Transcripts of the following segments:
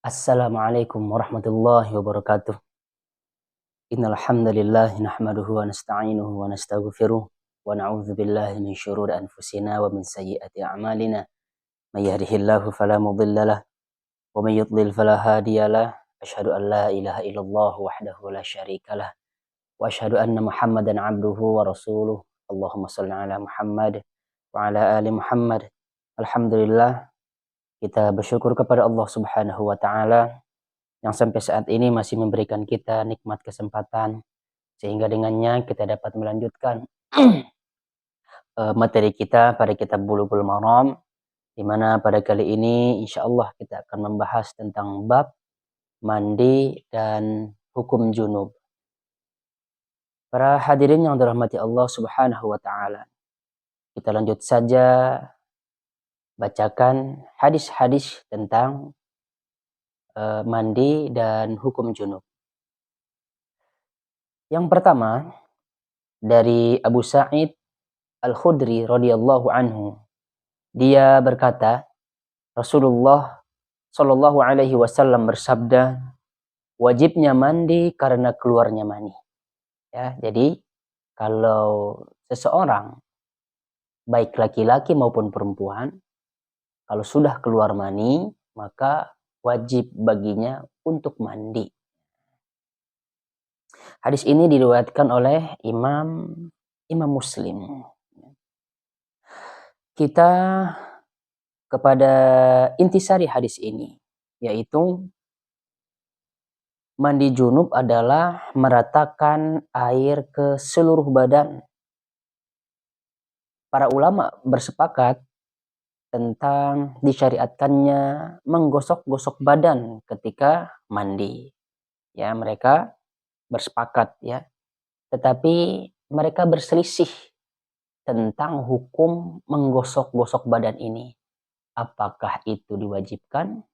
Assalamualaikum warahmatullahi wabarakatuh. Innal hamdalillah nahmaduhu wa nasta'inuhu wa nastaghfiruh wa na'udzu billahi min syururi anfusina wa min sayyiati a'malina. May yahdihillahu fala mudhillalah wa may yudlil fala hadiyalah. Asyhadu an la ilaha illallah wahdahu la syarikalah wa asyhadu anna Muhammadan 'abduhu wa rasuluh. Allahumma shalli ala Muhammad wa ala ali Muhammad. Alhamdulillah, kita bersyukur kepada Allah Subhanahu wa taala yang sampai saat ini masih memberikan kita nikmat kesempatan sehingga dengannya kita dapat melanjutkan materi kita pada kitab Bulughul Maram, di mana pada kali ini insya Allah kita akan membahas tentang bab mandi dan hukum junub. Para hadirin yang dirahmati Allah Subhanahu wa taala, kita lanjut saja bacakan hadis-hadis tentang mandi dan hukum junub. Yang pertama dari Abu Sa'id Al-Khudri radhiyallahu anhu. Dia berkata, Rasulullah Shallallahu alaihi wasallam bersabda, wajibnya mandi karena keluarnya mani. Ya, jadi kalau seseorang baik laki-laki maupun perempuan kalau sudah keluar mani, maka wajib baginya untuk mandi. Hadis ini diriwayatkan oleh Imam Muslim. Kita kepada intisari hadis ini, yaitu mandi junub adalah meratakan air ke seluruh badan. Para ulama bersepakat tentang disyariatkannya menggosok-gosok badan ketika mandi. Ya, mereka bersepakat ya. Tetapi mereka berselisih tentang hukum menggosok-gosok badan ini. Apakah itu diwajibkan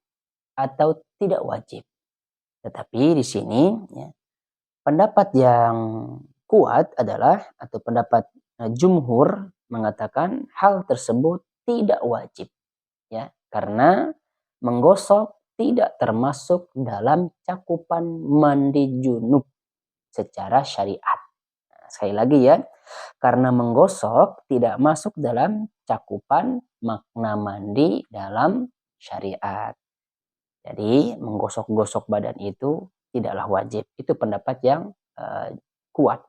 atau tidak wajib? Tetapi di sini ya, pendapat yang kuat adalah atau pendapat jumhur mengatakan hal tersebut tidak wajib ya, karena menggosok tidak termasuk dalam cakupan mandi junub secara syariat. Nah, sekali lagi ya, karena menggosok tidak masuk dalam cakupan makna mandi dalam syariat. Jadi menggosok-gosok badan itu tidaklah wajib. Itu pendapat yang kuat.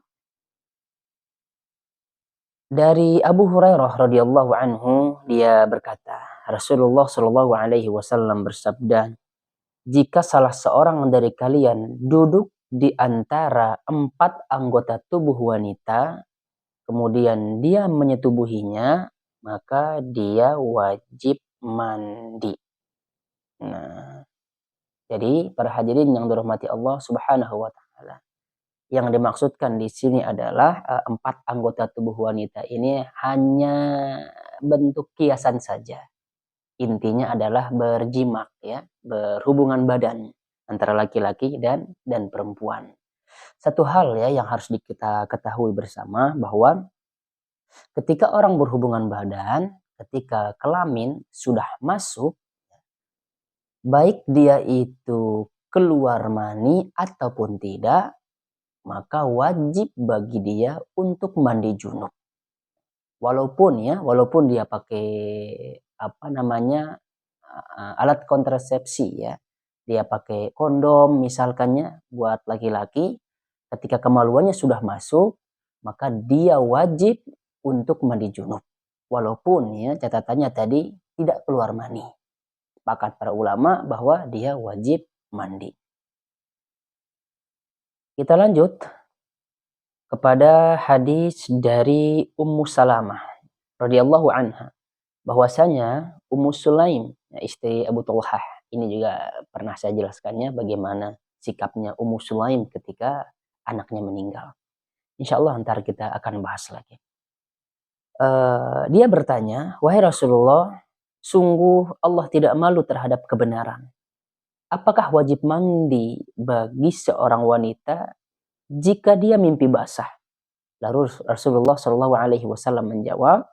Dari Abu Hurairah radhiyallahu anhu, dia berkata, Rasulullah Shallallahu alaihi wasallam bersabda, jika salah seorang dari kalian duduk di antara 4 anggota tubuh wanita, kemudian dia menyetubuhinya, maka dia wajib mandi. Nah, jadi para hadirin yang dirahmati Allah Subhanahu wa taala, yang dimaksudkan di sini adalah 4 anggota tubuh wanita ini hanya bentuk kiasan saja. Intinya adalah berjimak ya, berhubungan badan antara laki-laki dan perempuan. Satu hal ya yang harus kita ketahui bersama, bahwa ketika orang berhubungan badan, ketika kelamin sudah masuk, baik dia itu keluar mani ataupun tidak, maka wajib bagi dia untuk mandi junub. Walaupun dia pakai alat kontrasepsi ya. Dia pakai kondom misalkannya buat laki-laki, ketika kemaluannya sudah masuk, maka dia wajib untuk mandi junub. Walaupun ya catatannya tadi tidak keluar mani. Sepakat para ulama bahwa dia wajib mandi. Kita lanjut kepada hadis dari Ummu Salamah radhiyallahu anha, bahwasanya Ummu Sulaim, istri Abu Talhah, ini juga pernah saya jelaskannya bagaimana sikapnya Ummu Sulaim ketika anaknya meninggal. Insyaallah ntar kita akan bahas lagi. Dia bertanya, wahai Rasulullah, sungguh Allah tidak malu terhadap kebenaran. Apakah wajib mandi bagi seorang wanita jika dia mimpi basah? Lalu Rasulullah Shallallahu alaihi wasallam menjawab,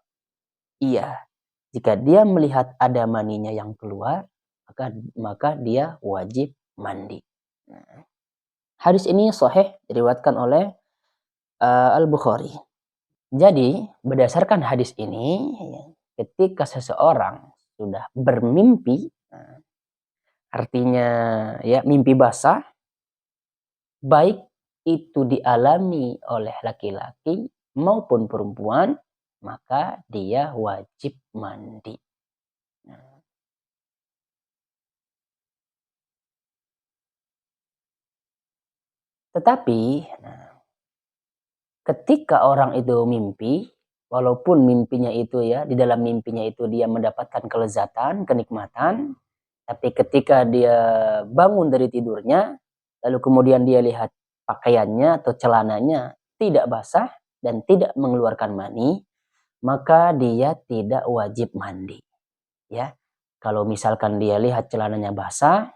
iya, jika dia melihat ada maninya yang keluar, maka dia wajib mandi. Nah, hadis ini sahih diriwayatkan oleh Al-Bukhari. Jadi berdasarkan hadis ini, ketika seseorang sudah bermimpi, artinya ya mimpi basah, baik itu dialami oleh laki-laki maupun perempuan, maka dia wajib mandi. Nah, tetapi ketika orang itu mimpi, walaupun mimpinya itu ya, di dalam mimpinya itu dia mendapatkan kelezatan, kenikmatan, tapi ketika dia bangun dari tidurnya, lalu kemudian dia lihat pakaiannya atau celananya tidak basah dan tidak mengeluarkan mani, maka dia tidak wajib mandi. Ya, kalau misalkan dia lihat celananya basah,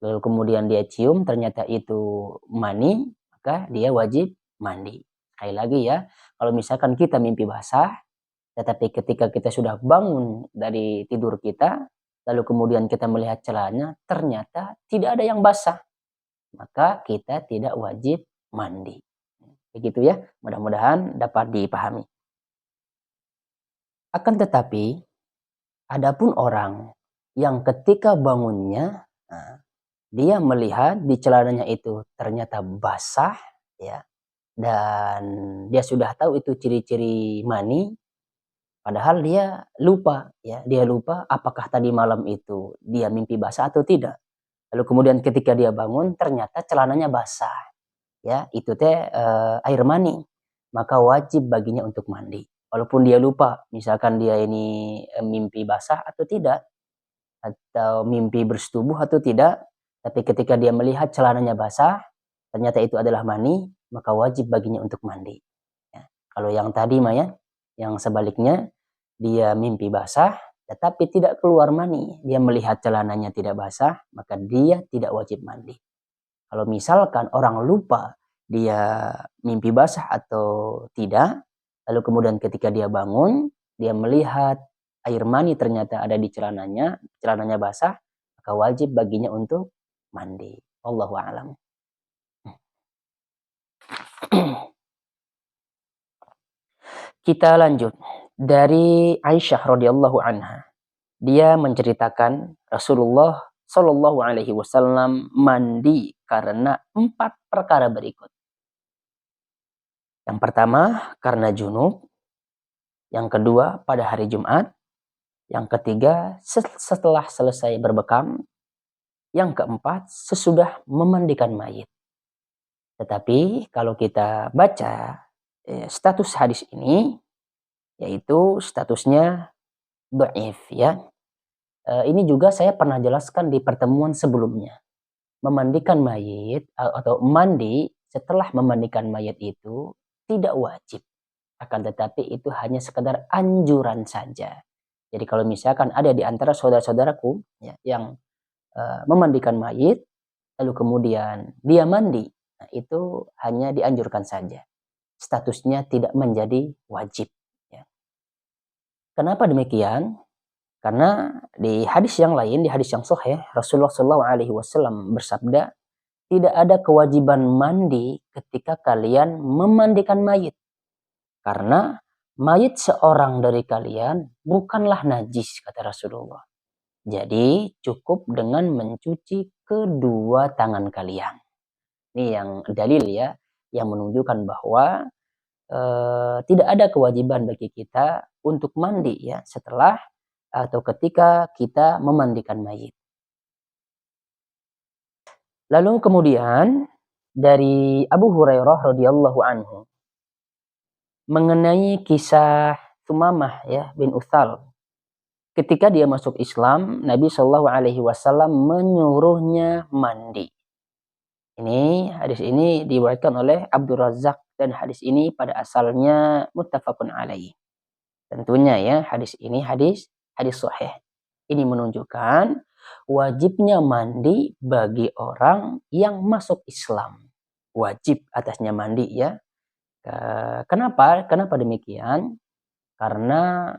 lalu kemudian dia cium ternyata itu mani, maka dia wajib mandi. Sekali lagi ya, kalau misalkan kita mimpi basah, tetapi ketika kita sudah bangun dari tidur kita, lalu kemudian kita melihat celananya, ternyata tidak ada yang basah, maka kita tidak wajib mandi. Begitu ya, mudah-mudahan dapat dipahami. Akan tetapi, adapun orang yang ketika bangunnya, dia melihat di celananya itu ternyata basah, ya, dan dia sudah tahu itu ciri-ciri mani, padahal dia lupa, ya, dia lupa apakah tadi malam itu dia mimpi basah atau tidak. Lalu kemudian ketika dia bangun ternyata celananya basah, ya, itu teh air mani, maka wajib baginya untuk mandi. Walaupun dia lupa, misalkan dia ini mimpi basah atau tidak, atau mimpi bersetubuh atau tidak, tapi ketika dia melihat celananya basah, ternyata itu adalah mani, maka wajib baginya untuk mandi. Ya. Kalau yang tadi Maya, yang sebaliknya, dia mimpi basah, tetapi tidak keluar mani, dia melihat celananya tidak basah, maka dia tidak wajib mandi. Kalau misalkan orang lupa dia mimpi basah atau tidak, lalu kemudian ketika dia bangun, dia melihat air mani ternyata ada di celananya basah, maka wajib baginya untuk mandi. Wallahu a'lam. Kita lanjut. Dari Aisyah radhiyallahu anha. Dia menceritakan Rasulullah Shallallahu alaihi wasallam mandi karena 4 perkara berikut. Yang pertama karena junub, yang kedua pada hari Jumat, yang ketiga setelah selesai berbekam, yang keempat sesudah memandikan mayit. Tetapi kalau kita baca status hadis ini, yaitu statusnya dhaif, ya. Ini juga saya pernah jelaskan di pertemuan sebelumnya. Memandikan mayit atau mandi setelah memandikan mayit itu tidak wajib. Akan tetapi itu hanya sekedar anjuran saja. Jadi kalau misalkan ada di antara saudara-saudaraku, ya, yang memandikan mayit, lalu kemudian dia mandi, nah itu hanya dianjurkan saja. Statusnya tidak menjadi wajib. Ya. Kenapa demikian? Karena di hadis yang lain, di hadis yang sahih, Rasulullah SAW bersabda, tidak ada kewajiban mandi ketika kalian memandikan mayit. Karena mayit seorang dari kalian bukanlah najis, kata Rasulullah. Jadi cukup dengan mencuci kedua tangan kalian. Ini yang dalil ya, yang menunjukkan bahwa tidak ada kewajiban bagi kita untuk mandi ya setelah atau ketika kita memandikan mayit. Lalu kemudian dari Abu Hurairah radhiyallahu anhu mengenai kisah Sumamah ya bin Utsal. Ketika dia masuk Islam, Nabi Shallallahu alaihi wasallam menyuruhnya mandi. Hadis ini diriwayatkan oleh Abdul Razak dan hadis ini pada asalnya muttafaqun alaih. Tentunya ya hadis ini hadis sahih. Ini menunjukkan wajibnya mandi bagi orang yang masuk Islam. Wajib atasnya mandi ya. Kenapa? Kenapa demikian? Karena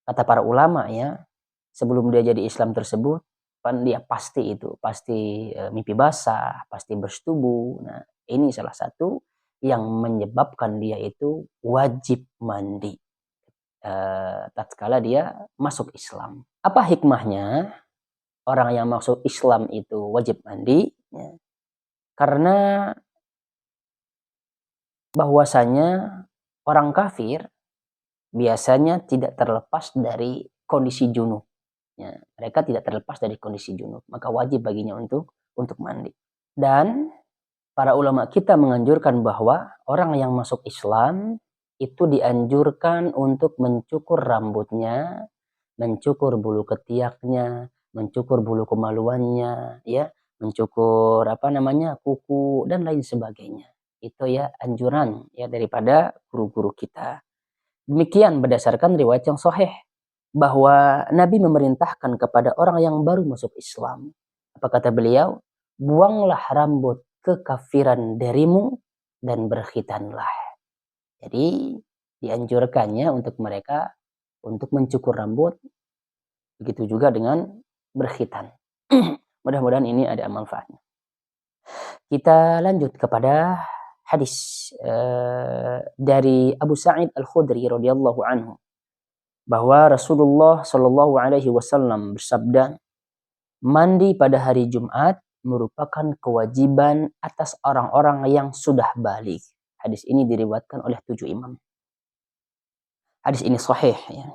kata para ulama ya, sebelum dia jadi Islam tersebut, dia pasti itu, pasti mimpi basah, pasti bersetubuh. Nah, ini salah satu yang menyebabkan dia itu wajib mandi tatkala dia masuk Islam. Apa hikmahnya orang yang masuk Islam itu wajib mandi? Ya. Karena bahwasanya orang kafir biasanya tidak terlepas dari kondisi junub. Ya, mereka tidak terlepas dari kondisi junub, maka wajib baginya untuk mandi. Dan para ulama kita menganjurkan bahwa orang yang masuk Islam itu dianjurkan untuk mencukur rambutnya, mencukur bulu ketiaknya, mencukur bulu kemaluannya, ya, mencukur kuku dan lain sebagainya. Itu ya anjuran ya daripada guru-guru kita. Demikian berdasarkan riwayat yang sahih bahwa Nabi memerintahkan kepada orang yang baru masuk Islam. Apa kata beliau? Buanglah rambut kekafiran darimu dan berkhitanlah. Jadi dianjurkannya untuk mereka untuk mencukur rambut, begitu juga dengan berkhitan. Mudah-mudahan ini ada manfaatnya. Kita lanjut kepada hadis dari Abu Sa'id Al-Khudri radhiyallahu anhu bahwa Rasulullah Shallallahu alaihi wasallam bersabda, mandi pada hari Jumat merupakan kewajiban atas orang-orang yang sudah balik. Hadis ini diriwayatkan oleh 7 imam. Hadis ini sahih ya.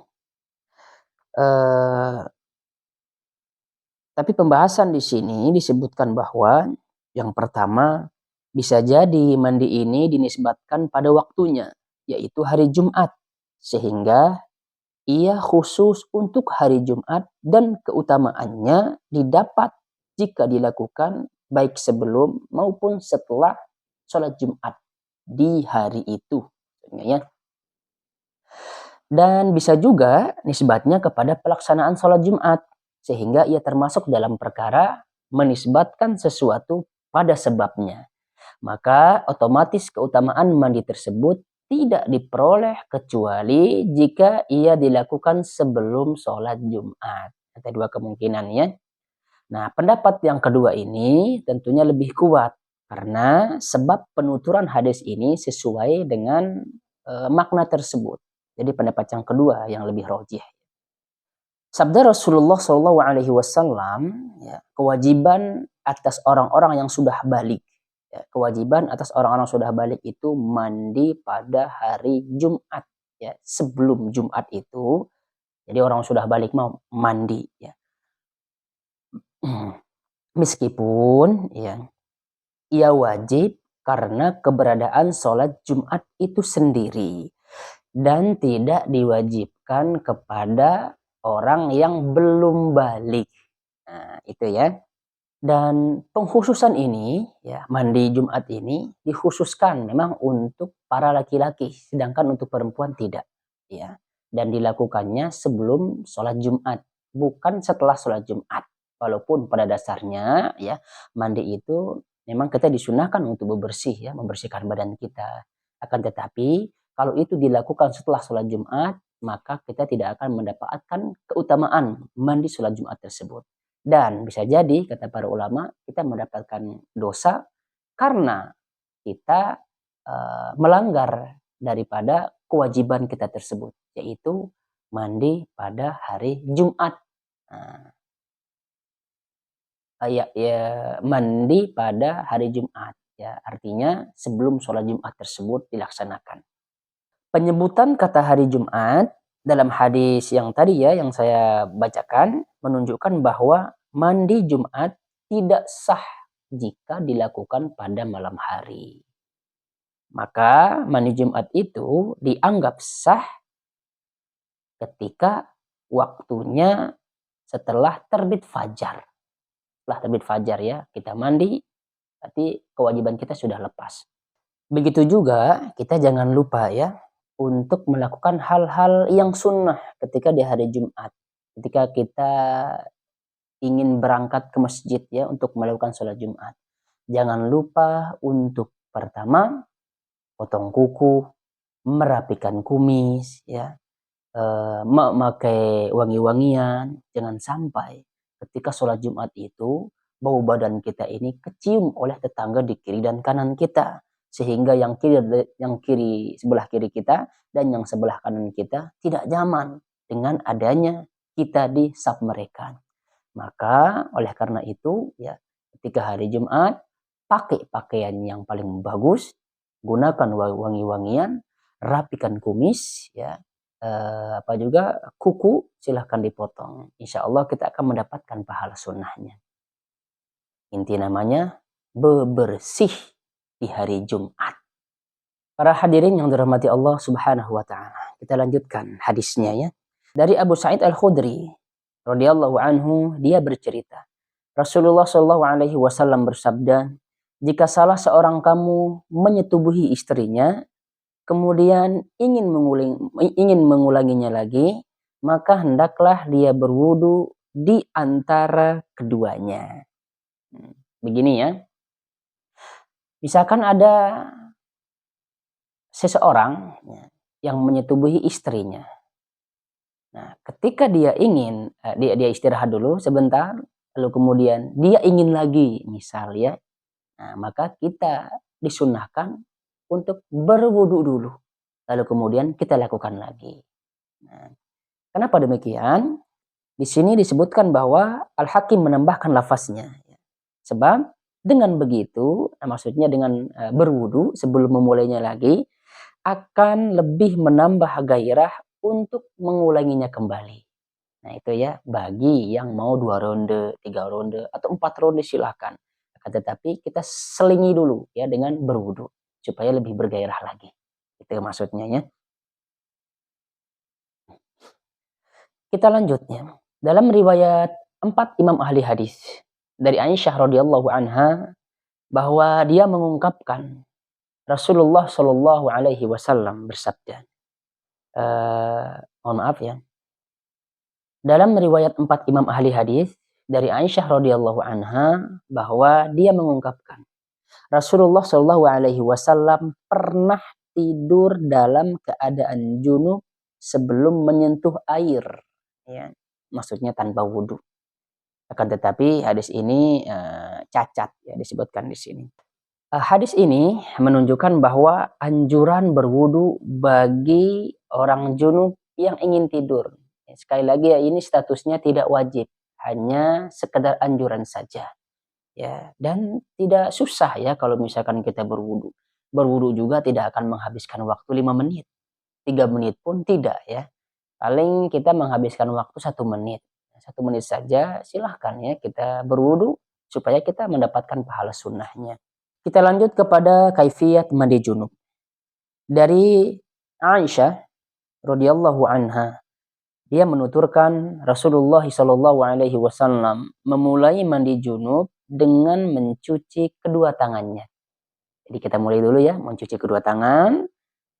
Tapi pembahasan di sini disebutkan bahwa yang pertama bisa jadi mandi ini dinisbatkan pada waktunya, yaitu hari Jumat, sehingga ia khusus untuk hari Jumat dan keutamaannya didapat jika dilakukan baik sebelum maupun setelah sholat Jumat di hari itu. Ya. Dan bisa juga nisbatnya kepada pelaksanaan sholat Jumat, sehingga ia termasuk dalam perkara menisbatkan sesuatu pada sebabnya. Maka otomatis keutamaan mandi tersebut tidak diperoleh kecuali jika ia dilakukan sebelum sholat Jumat. Ada 2 kemungkinannya. Nah, pendapat yang kedua ini tentunya lebih kuat karena sebab penuturan hadis ini sesuai dengan makna tersebut. Jadi pendapat yang kedua yang lebih rajih. Sabda Rasulullah Shallallahu Alaihi Wasallam, ya, kewajiban atas orang-orang yang sudah balik. Ya, kewajiban atas orang-orang yang sudah balik itu mandi pada hari Jumat. Ya, sebelum Jumat itu, jadi orang sudah balik mau mandi. Ya. Meskipun ya, ia wajib karena keberadaan sholat Jumat itu sendiri dan tidak diwajibkan kepada orang yang belum balik. Nah, itu ya. Dan pengkhususan ini, ya, mandi Jumat ini dikhususkan memang untuk para laki-laki, sedangkan untuk perempuan tidak. Ya. Dan dilakukannya sebelum sholat Jumat, bukan setelah sholat Jumat. Walaupun pada dasarnya, ya, mandi itu memang kita disunahkan untuk bebersih, ya, membersihkan badan kita. Akan tetapi kalau itu dilakukan setelah sholat Jumat, maka kita tidak akan mendapatkan keutamaan mandi sholat Jumat tersebut. Dan bisa jadi, kata para ulama, kita mendapatkan dosa karena kita melanggar daripada kewajiban kita tersebut, yaitu mandi pada hari Jumat. Nah, mandi pada hari Jumat, ya, artinya sebelum sholat Jumat tersebut dilaksanakan. Penyebutan kata hari Jumat dalam hadis yang tadi ya yang saya bacakan menunjukkan bahwa mandi Jumat tidak sah jika dilakukan pada malam hari. Maka mandi Jumat itu dianggap sah ketika waktunya setelah terbit fajar. Setelah terbit fajar ya, kita mandi, berarti kewajiban kita sudah lepas. Begitu juga kita jangan lupa ya untuk melakukan hal-hal yang sunnah ketika di hari Jumat. Ketika kita ingin berangkat ke masjid ya untuk melakukan sholat Jumat. Jangan lupa untuk pertama potong kuku, merapikan kumis ya, memakai wangi-wangian, jangan sampai ketika sholat Jumat itu bau badan kita ini kecium oleh tetangga di kiri dan kanan kita, sehingga yang kiri sebelah kiri kita dan yang sebelah kanan kita tidak nyaman dengan adanya kita di saf mereka. Maka oleh karena itu ya, ketika hari Jumat pakai pakaian yang paling bagus, gunakan wangi-wangian, rapikan kumis ya, apa juga kuku silahkan dipotong. Insya Allah kita akan mendapatkan pahala sunnahnya. Inti namanya bebersih di hari Jumat. Para hadirin yang dirahmati Allah Subhanahu wa taala. Kita lanjutkan hadisnya ya. Dari Abu Sa'id Al-Khudri radhiyallahu anhu, dia bercerita, Rasulullah shallallahu alaihi wasallam bersabda, jika salah seorang kamu menyetubuhi istrinya, kemudian ingin mengulanginya lagi, maka hendaklah dia berwudu di antara keduanya. Begini ya. Misalkan ada seseorang yang menyetubuhi istrinya. Nah, ketika dia ingin dia istirahat dulu sebentar, lalu kemudian dia ingin lagi, misal ya, nah, maka kita disunnahkan untuk berwudu dulu, lalu kemudian kita lakukan lagi. Nah, kenapa demikian? Di sini disebutkan bahwa Al-Hakim menambahkan lafaznya, sebab dengan begitu, maksudnya dengan berwudu sebelum memulainya lagi, akan lebih menambah gairah untuk mengulanginya kembali. Nah itu ya, bagi yang mau 2 ronde, 3 ronde, atau 4 ronde silahkan. Akan tetapi kita selingi dulu ya dengan berwudu, supaya lebih bergairah lagi. Itu maksudnya ya. Kita lanjutnya. Dalam riwayat 4 imam ahli hadis dari Aisyah radhiyallahu anha, bahwa dia mengungkapkan Rasulullah Shallallahu alaihi wasallam bersabda, mohon maaf ya. Dalam riwayat 4 imam ahli hadis dari Aisyah radhiyallahu anha, bahwa dia mengungkapkan Rasulullah Shallallahu alaihi wasallam pernah tidur dalam keadaan junub sebelum menyentuh air, ya, maksudnya tanpa wudu. Akan tetapi hadis ini cacat ya, disebutkan di sini. Hadis ini menunjukkan bahwa anjuran berwudu bagi orang junub yang ingin tidur. Sekali lagi ya, ini statusnya tidak wajib, hanya sekedar anjuran saja. Ya, dan tidak susah ya kalau misalkan kita berwudu. Berwudu juga tidak akan menghabiskan waktu 5 menit. 3 menit pun tidak ya. Paling kita menghabiskan waktu 1 menit. 1 menit saja silahkan ya kita berwudu supaya kita mendapatkan pahala sunnahnya. Kita lanjut kepada kaifiyat mandi junub. Dari Aisyah radhiyallahu anha, dia menuturkan Rasulullah sallallahu alaihi wasallam memulai mandi junub dengan mencuci kedua tangannya. Jadi kita mulai dulu ya, mencuci kedua tangan.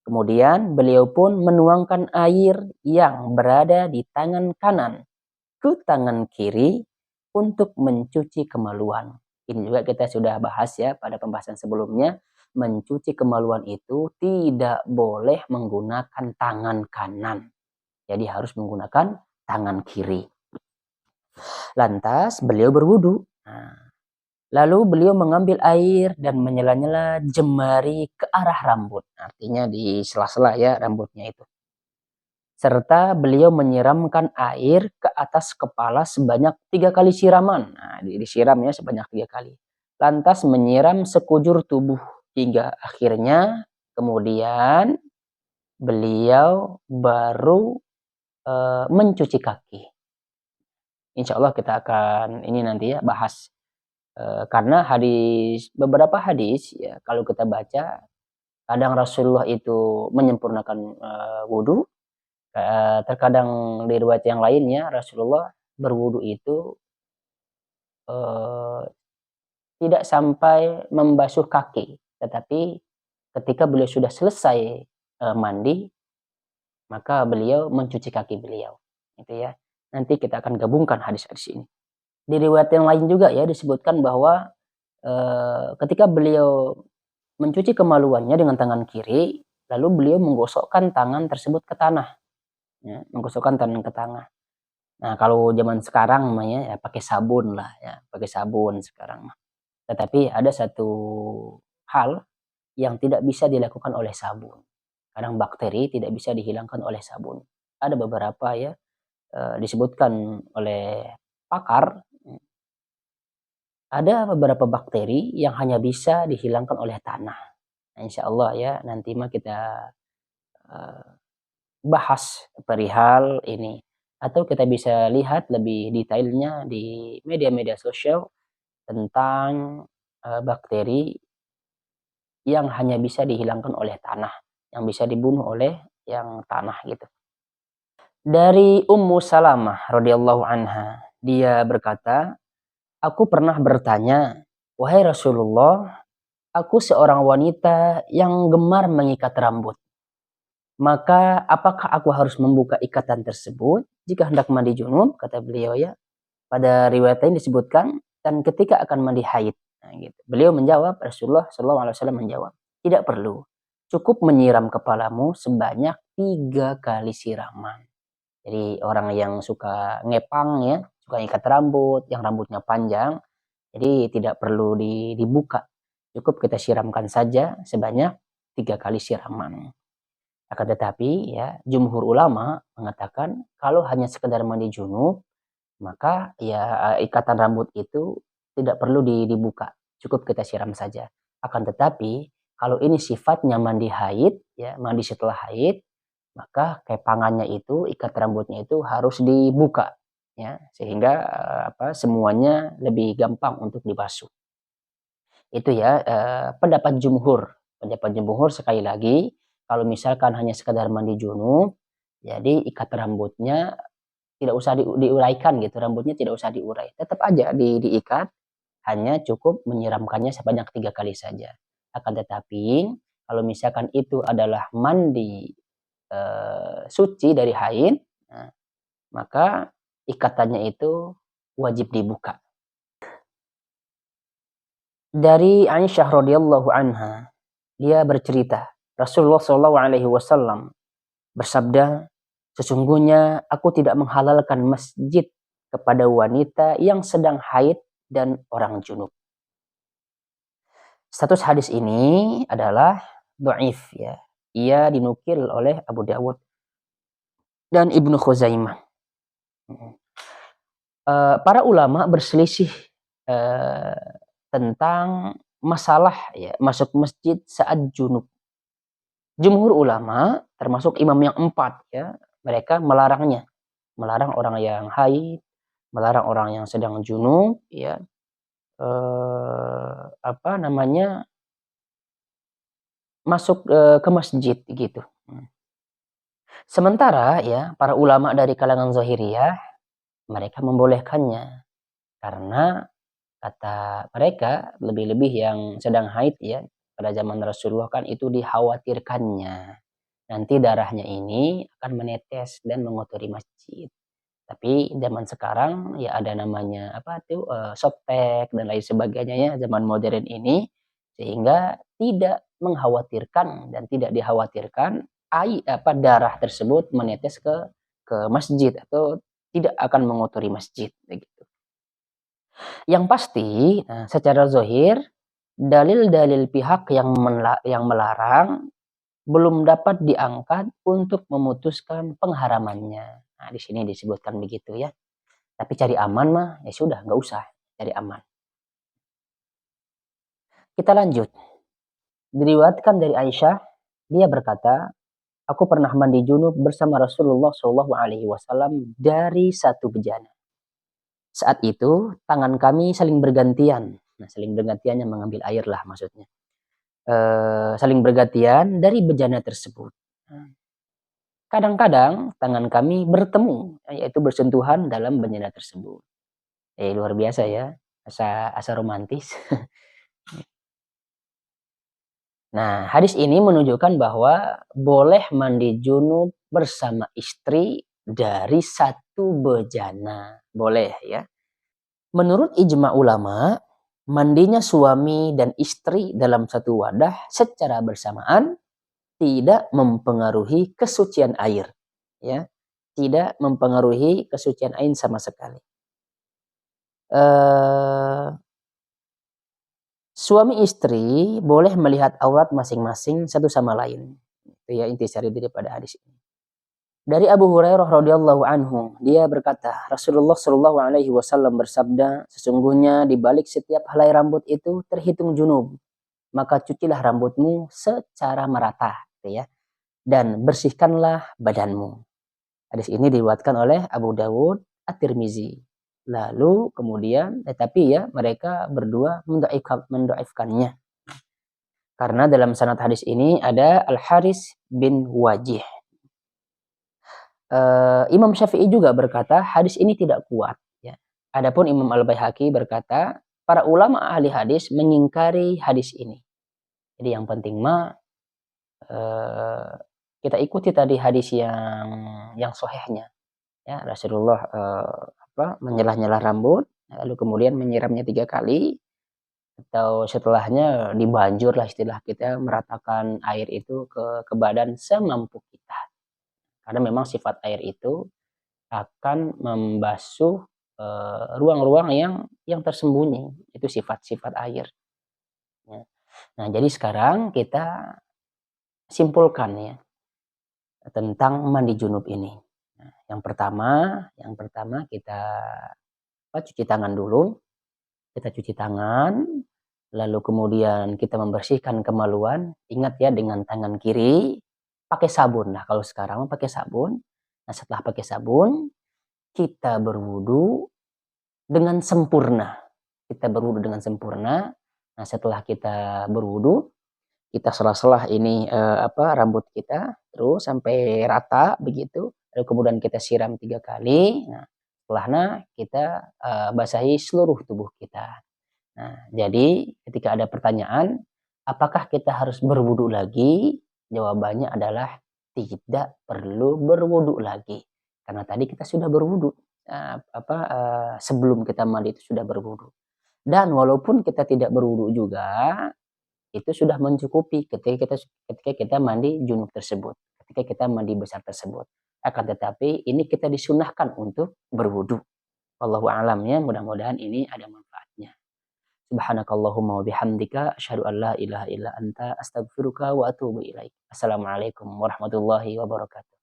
Kemudian beliau pun menuangkan air yang berada di tangan kanan ke tangan kiri untuk mencuci kemaluan. Ini juga kita sudah bahas ya pada pembahasan sebelumnya. Mencuci kemaluan itu tidak boleh menggunakan tangan kanan. Jadi harus menggunakan tangan kiri. Lantas beliau berwudu. Nah, lalu beliau mengambil air dan menyela-nyela jemari ke arah rambut. Artinya di sela-sela ya rambutnya itu. Serta beliau menyiramkan air ke atas kepala sebanyak 3 kali siraman. Nah, disiramnya sebanyak 3 kali. Lantas menyiram sekujur tubuh hingga akhirnya kemudian beliau baru mencuci kaki. Insya Allah kita akan ini nanti ya bahas. Karena beberapa hadis ya kalau kita baca, kadang Rasulullah itu menyempurnakan wudu. Terkadang di riwayat yang lainnya Rasulullah berwudu itu tidak sampai membasuh kaki, tetapi ketika beliau sudah selesai mandi, maka beliau mencuci kaki beliau. Itu ya. Nanti kita akan gabungkan hadis-hadis ini. Di riwayat yang lain juga ya disebutkan bahwa ketika beliau mencuci kemaluannya dengan tangan kiri, lalu beliau menggosokkan tangan tersebut ke tanah. Ya, menggosokkan tangan ke tanah. Nah, kalau zaman sekarang namanya ya pakai sabun lah ya, pakai sabun sekarang mah. Tetapi ada satu hal yang tidak bisa dilakukan oleh sabun. Kadang bakteri tidak bisa dihilangkan oleh sabun. Ada beberapa ya, disebutkan oleh pakar, ada beberapa bakteri yang hanya bisa dihilangkan oleh tanah. Nah, insya Allah ya nanti mah kita eh, bahas perihal ini. Atau kita bisa lihat lebih detailnya di media-media sosial tentang bakteri yang hanya bisa dihilangkan oleh tanah, yang bisa dibunuh oleh yang tanah gitu. Dari Ummu Salamah radhiyallahu anha, dia berkata, "Aku pernah bertanya, wahai Rasulullah, aku seorang wanita yang gemar mengikat rambut. Maka apakah aku harus membuka ikatan tersebut jika hendak mandi junub?" Kata beliau ya. Pada riwayat lain disebutkan dan ketika akan mandi haid. Nah, gitu. Beliau menjawab, Rasulullah Shallallahu Alaihi Wasallam menjawab, tidak perlu. Cukup menyiram kepalamu sebanyak 3 kali siraman. Jadi orang yang suka ngepang ya, suka ikat rambut, yang rambutnya panjang, jadi tidak perlu dibuka. Cukup kita siramkan saja sebanyak 3 kali siraman. Akan tetapi ya, jumhur ulama mengatakan kalau hanya sekedar mandi junub, maka ya ikatan rambut itu tidak perlu dibuka, cukup kita siram saja. Akan tetapi kalau ini sifatnya mandi haid, ya mandi setelah haid, maka kepangannya itu, ikat rambutnya itu harus dibuka, ya sehingga semuanya lebih gampang untuk dibasuh. Itu ya pendapat jumhur. Pendapat jumhur sekali lagi, kalau misalkan hanya sekadar mandi junub, jadi ikat rambutnya tidak usah diuraikan gitu, rambutnya tidak usah diurai. Tetap aja diikat, hanya cukup menyiramkannya sebanyak 3 kali saja. Akan tetapi, kalau misalkan itu adalah mandi suci dari haid, nah, maka ikatannya itu wajib dibuka. Dari Aisyah radhiyallahu anha, dia bercerita, Rasulullah Shallallahu alaihi wasallam bersabda, sesungguhnya aku tidak menghalalkan masjid kepada wanita yang sedang haid dan orang junub. Status hadis ini adalah dhaif ya. Ia dinukil oleh Abu Dawud dan Ibnu Khuzaimah. Para ulama berselisih tentang masalah ya masuk masjid saat junub. Jumhur ulama termasuk imam yang 4 ya, mereka melarangnya. Melarang orang yang haid, melarang orang yang sedang junub ya. Masuk ke masjid gitu. Sementara ya para ulama dari kalangan Zahiriyah mereka membolehkannya karena kata mereka lebih-lebih yang sedang haid ya pada zaman Rasulullah kan itu dikhawatirkannya nanti darahnya ini akan menetes dan mengotori masjid. Tapi zaman sekarang ya ada namanya apa tuh softtek dan lain sebagainya ya zaman modern ini sehingga tidak mengkhawatirkan dan tidak dikhawatirkan darah tersebut menetes ke masjid atau tidak akan mengotori masjid begitu. Yang pasti secara zahir dalil-dalil pihak yang melarang belum dapat diangkat untuk memutuskan pengharamannya. Nah, di sini disebutkan begitu ya. Tapi cari aman mah ya sudah nggak usah cari aman. Kita lanjut. Diriwayatkan dari Aisyah, dia berkata, aku pernah mandi junub bersama Rasulullah Shallallahu Alaihi Wasallam dari satu bejana. Saat itu tangan kami saling bergantian. Nah, saling bergantiannya mengambil air lah maksudnya. Saling bergantian dari bejana tersebut. Kadang-kadang tangan kami bertemu, yaitu bersentuhan dalam bejana tersebut. Luar biasa ya, asa romantis. Nah, hadis ini menunjukkan bahwa boleh mandi junub bersama istri dari satu bejana. Boleh ya. Menurut ijma ulama, mandinya suami dan istri dalam satu wadah secara bersamaan tidak mempengaruhi kesucian air. Ya. tidak mempengaruhi kesucian ain sama sekali. Eh, Suami istri boleh melihat aurat masing-masing satu sama lain. Itu ya intisari daripada hadis ini. Dari Abu Hurairah radhiyallahu anhu, dia berkata, Rasulullah shallallahu alaihi wasallam bersabda, sesungguhnya di balik setiap helai rambut itu terhitung junub. Maka cucilah rambutmu secara merata, gitu ya. Dan bersihkanlah badanmu. Hadis ini diriwayatkan oleh Abu Dawud, At-Tirmizi. Lalu kemudian, tetapi ya mereka berdua mendoifkannya. Karena dalam sanad hadis ini ada Al-Haris bin Wajih. Imam Syafi'i juga berkata hadis ini tidak kuat. Ya. Adapun Imam Al-Baihaqi berkata para ulama ahli hadis mengingkari hadis ini. Jadi yang penting mah kita ikuti tadi hadis yang sahihnya. Ya, Rasulullah menyelah-nyelah rambut, lalu kemudian menyiramnya 3 kali, atau setelahnya dibanjur lah istilah kita, meratakan air itu ke badan semampu kita. Karena memang sifat air itu akan membasuh ruang-ruang yang tersembunyi. Itu sifat-sifat air. Ya. Nah, jadi sekarang kita simpulkan ya tentang mandi junub ini. Nah, yang pertama kita cuci tangan dulu. Kita cuci tangan, lalu kemudian kita membersihkan kemaluan. Ingat ya, dengan tangan kiri pakai sabun. Nah, kalau sekarang pakai sabun. Nah, setelah pakai sabun, kita berwudu dengan sempurna. Kita berwudu dengan sempurna. Nah, setelah kita berwudu, kita selah-selah ini rambut kita terus sampai rata begitu. Lalu kemudian kita siram 3 kali. Nah, setelahnya kita basahi seluruh tubuh kita. Nah, jadi ketika ada pertanyaan, apakah kita harus berwudu lagi? Jawabannya adalah tidak perlu berwudu lagi. Karena tadi kita sudah berwudu. Sebelum kita mandi itu sudah berwudu. Dan walaupun kita tidak berwudu juga, itu sudah mencukupi ketika kita mandi junub tersebut. Ketika kita mandi besar tersebut. Akan tetapi ini kita disunahkan untuk berwudu. Wallahu a'lam ya, mudah-mudahan ini ada manfaatnya. Subhanakallahumma wa bihamdika asyhadu an la ilaha illa anta astaghfiruka wa atubu ilaik. Assalamualaikum warahmatullahi wabarakatuh.